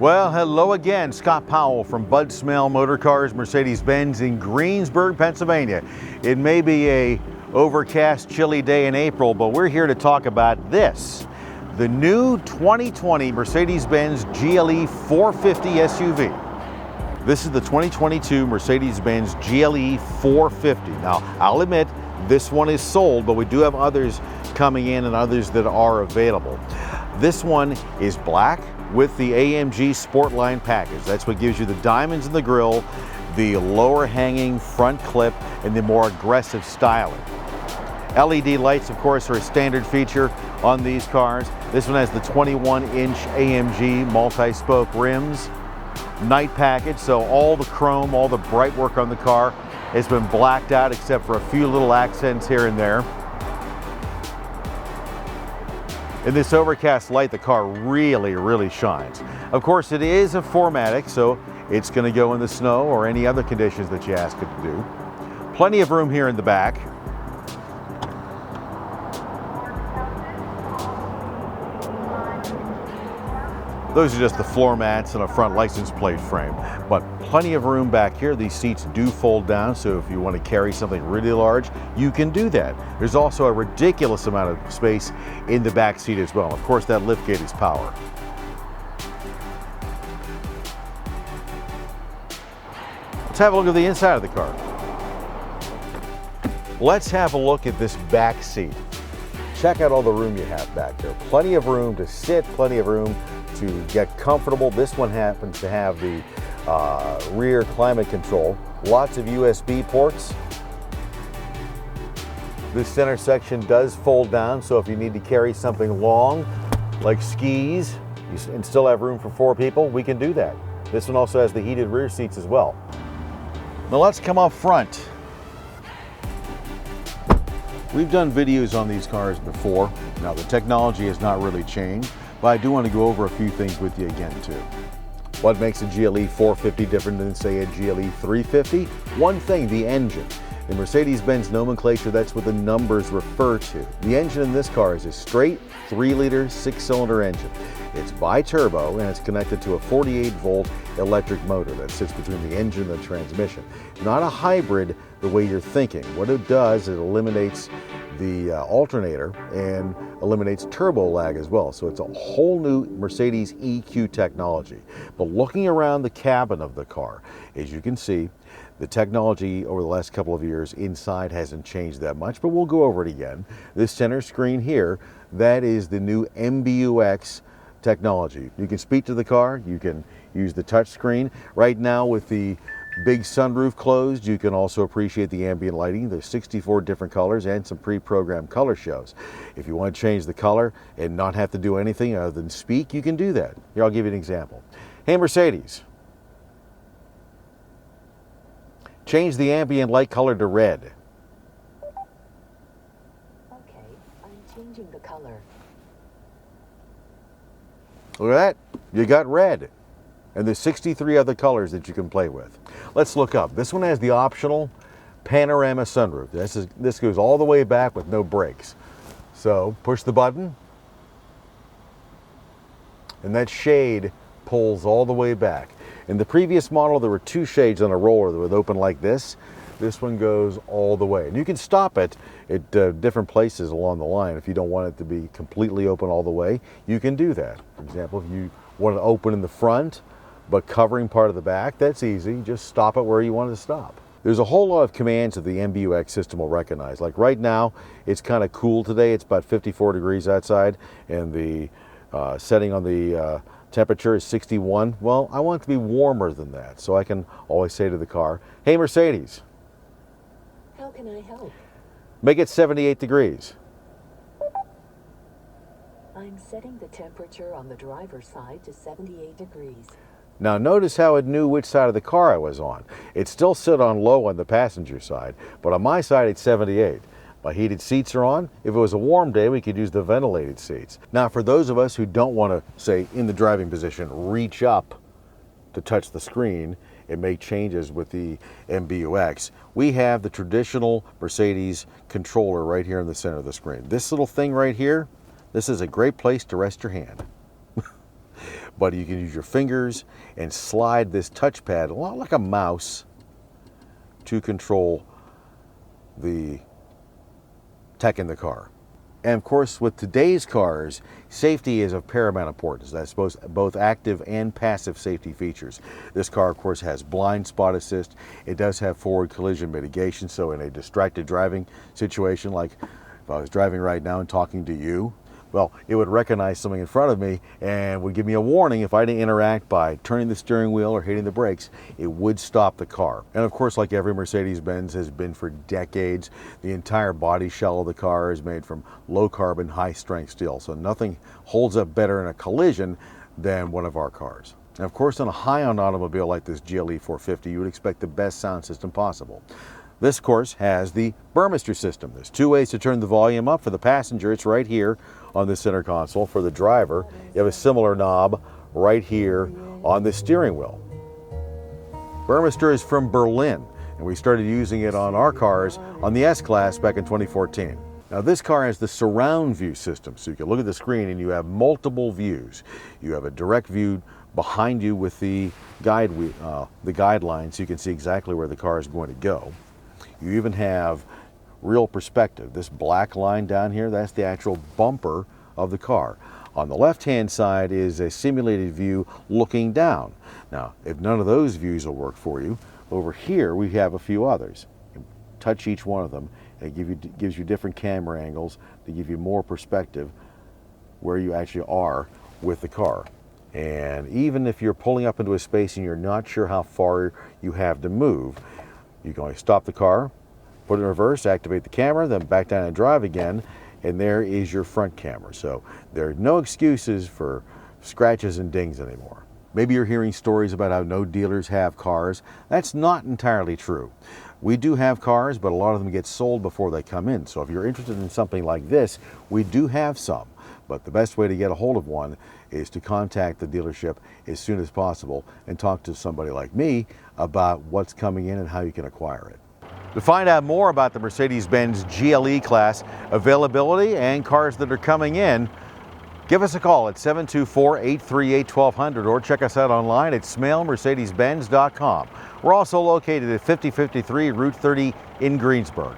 Well, hello again. Scott Powell from Bud Smail Motor Cars, Mercedes-Benz in Greensburg, Pennsylvania. It may be a overcast, chilly day in April, but we're here to talk about this. The new 2020 Mercedes-Benz GLE 450 SUV. This is the 2022 Mercedes-Benz GLE 450. Now, I'll admit, this one is sold, but we do have others coming in and others that are available. This one is black with the AMG Sportline Package. That's what gives you the diamonds in the grille, the lower hanging front clip, and the more aggressive styling. LED lights, of course, are a standard feature on these cars. This one has the 21-inch AMG multi-spoke rims. Night package, so all the chrome, all the bright work on the car has been blacked out except for a few little accents here and there. In this overcast light, the car really shines. Of course, it is a 4MATIC, so it's going to go in the snow or any other conditions that you ask it to do. Plenty of room here in the back. Those are just the floor mats and a front license plate frame, but plenty of room back here. These seats do fold down, so if you want to carry something really large, you can do that. There's also a ridiculous amount of space in the back seat as well. Of course, that liftgate is power. Let's have a look at the inside of the car. Let's have a look at this back seat. Check out all the room you have back there. Plenty of room to sit, plenty of room to get comfortable. This one happens to have the rear climate control. Lots of USB ports. This center section does fold down, so if you need to carry something long, like skis, and still have room for 4 people, we can do that. This one also has the heated rear seats as well. Now let's come up front. We've done videos on these cars before. Now the technology has not really changed, but I do want to go over a few things with you again too. What makes a GLE 450 different than, say, a GLE 350? One thing, the engine. In Mercedes-Benz nomenclature, that's what the numbers refer to. The engine in this car is a straight 3-liter 6-cylinder engine. It's bi-turbo and it's connected to a 48-volt electric motor that sits between the engine and the transmission. Not a hybrid the way you're thinking. What it does, it eliminates the alternator and eliminates turbo lag as well. So it's a whole new Mercedes EQ technology. But looking around the cabin of the car, as you can see, the technology over the last couple of years inside hasn't changed that much, but we'll go over it again. This center screen here, that is the new MBUX technology. You can speak to the car, you can use the touch screen. Right now with the big sunroof closed, you can also appreciate the ambient lighting. There's 64 different colors and some pre-programmed color shows. If you want to change the color and not have to do anything other than speak, you can do that. Here, I'll give you an example. Hey Mercedes, change the ambient light color to red. Okay, I'm changing the color. Look at that, you got red. And there's 63 other colors that you can play with. Let's look up. This one has the optional panorama sunroof. This goes all the way back with no brakes. So push the button, and that shade pulls all the way back. In the previous model, there were 2 shades on a roller that would open like this. This one goes all the way. And you can stop it at different places along the line. If you don't want it to be completely open all the way, you can do that. For example, if you want to open in the front, but covering part of the back, that's easy. Just stop it where you want to stop. There's a whole lot of commands that the MBUX system will recognize. Like right now, it's kind of cool today. It's about 54 degrees outside, and the setting on the temperature is 61. Well, I want it to be warmer than that, so I can always say to the car, hey Mercedes, How can I help? make it 78 degrees. I'm setting the temperature on the driver's side to 78 degrees. Now notice how it knew which side of the car I was on. It still sit on low on the passenger side, but on my side it's 78. My heated seats are on. If it was a warm day, we could use the ventilated seats. Now for those of us who don't want to, say, in the driving position, reach up to touch the screen and make changes with the MBUX, we have the traditional Mercedes controller right here in the center of the screen. This little thing right here, this is a great place to rest your hand. but you can use your fingers and slide this touchpad a lot like a mouse to control the tech in the car. And of course, with today's cars, safety is of paramount importance. That's both active and passive safety features. This car, of course, has blind spot assist. It does have forward collision mitigation, so in a distracted driving situation, like if I was driving right now and talking to you, well, it would recognize something in front of me and would give me a warning. If I didn't interact by turning the steering wheel or hitting the brakes, it would stop the car. And of course, like every Mercedes-Benz has been for decades, the entire body shell of the car is made from low carbon, high strength steel. So nothing holds up better in a collision than one of our cars. And of course, on a high-end automobile like this GLE 450, you would expect the best sound system possible. This, of course, has the Burmester system. There's two ways to turn the volume up. For the passenger, it's right here on the center console. For the driver, you have a similar knob right here on the steering wheel. Burmester is from Berlin, and we started using it on our cars on the S-Class back in 2014. Now this car has the surround view system, so you can look at the screen and you have multiple views. You have a direct view behind you with the guidelines, so you can see exactly where the car is going to go. You even have real perspective. This black line down here, that's the actual bumper of the car. On the left-hand side is a simulated view looking down. Now, if none of those views will work for you, over here we have a few others. You touch each one of them, and it gives you different camera angles to give you more perspective where you actually are with the car. And even if you're pulling up into a space and you're not sure how far you have to move, you can always stop the car, put it in reverse, activate the camera, then back down and drive again, and there is your front camera. So there are no excuses for scratches and dings anymore. Maybe you're hearing stories about how no dealers have cars. That's not entirely true. We do have cars, but a lot of them get sold before they come in. So if you're interested in something like this, we do have some. But the best way to get a hold of one is to contact the dealership as soon as possible and talk to somebody like me about what's coming in and how you can acquire it. To find out more about the Mercedes-Benz GLE class availability and cars that are coming in, give us a call at 724-838-1200 or check us out online at smailmercedesbenz.com. We're also located at 5053 Route 30 in Greensburg.